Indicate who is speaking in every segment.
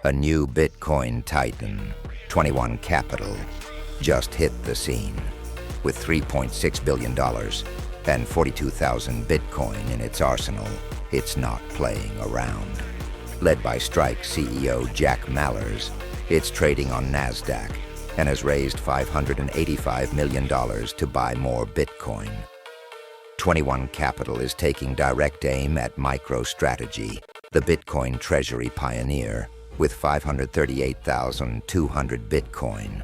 Speaker 1: A new Bitcoin titan, 21 Capital, just hit the scene with $3.6 billion and 42,000 Bitcoin in its arsenal. It's not playing around. Led by Strike CEO Jack Mallers, it's trading on NASDAQ and has raised $585 million to buy more Bitcoin. 21 Capital is taking direct aim at MicroStrategy, the Bitcoin treasury pioneer, with 538,200 Bitcoin.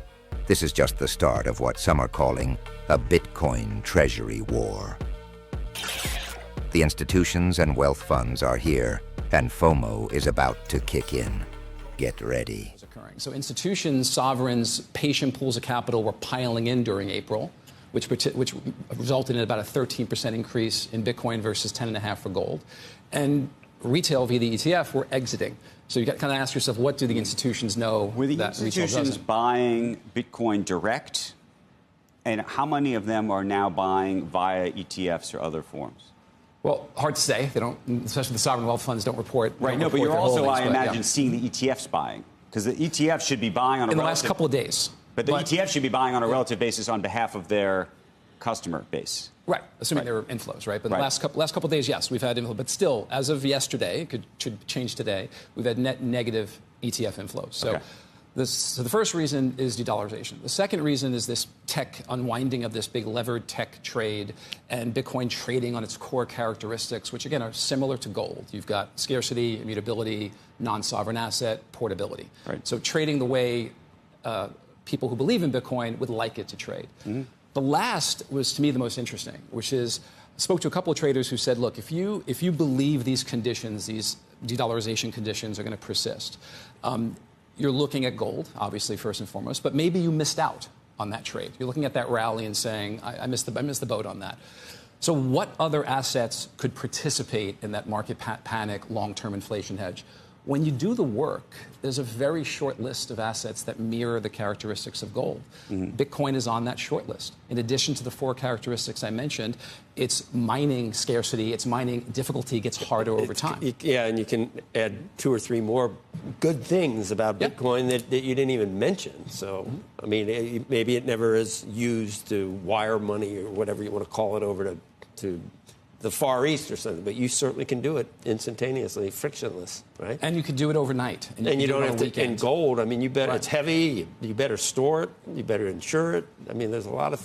Speaker 1: This is just the start of what some are calling a Bitcoin treasury war. The institutions and wealth funds are here, and Fomo is about to kick in. Get ready.
Speaker 2: So institutions, sovereigns, patient pools of capital were piling in during April, which resulted in about a 13% increase in Bitcoin versus 10.5 for gold. And retail via the ETF were exiting. So you got to kind of ask yourself, what do the institutions know
Speaker 3: Were the
Speaker 2: that retail
Speaker 3: institutions
Speaker 2: doesn't?
Speaker 3: buying Bitcoin direct? And how many of them are now buying via ETFs or other forms?
Speaker 2: Well, hard to say. They don't, especially the sovereign wealth funds don't report.
Speaker 3: Right, no, but you're also, I imagine, seeing the ETFs buying. Because the ETFs should be buying on a
Speaker 2: in the
Speaker 3: relative...
Speaker 2: last couple of days.
Speaker 3: But the ETFs should be buying on a relative basis on behalf of their customer base.
Speaker 2: Right, assuming there were inflows, right? But the last couple of days, yes, we've had inflows. But still, as of yesterday, it should change today, we've had net negative ETF inflows. So, so the first reason is de-dollarization. The second reason is this tech unwinding of this big levered tech trade and Bitcoin trading on its core characteristics, which again are similar to gold. You've got scarcity, immutability, non-sovereign asset, portability. Right. So trading the way people who believe in Bitcoin would like it to trade. Mm-hmm. The last was, to me, the most interesting, which is, I spoke to a couple of traders who said, look, if you believe these conditions, these de-dollarization conditions are going to persist, you're looking at gold, obviously, first and foremost, but maybe you missed out on that trade. You're looking at that rally and saying, I missed the boat on that. So what other assets could participate in that market panic long-term inflation hedge? When you do the work, there's a very short list of assets that mirror the characteristics of gold. Mm-hmm. Bitcoin is on that short list. In addition to the 4 characteristics I mentioned, its mining scarcity, its mining difficulty gets harder over time.
Speaker 4: Yeah, and you can add 2 or 3 more good things about Bitcoin that you didn't even mention. So, I mean, maybe it never is used to wire money or whatever you want to call it over to the Far East or something, but you certainly can do it instantaneously, frictionless, right?
Speaker 2: And you can do it overnight.
Speaker 4: And you don't have to, in gold, I mean, it's heavy, you better store it, you better insure it. I mean, there's a lot of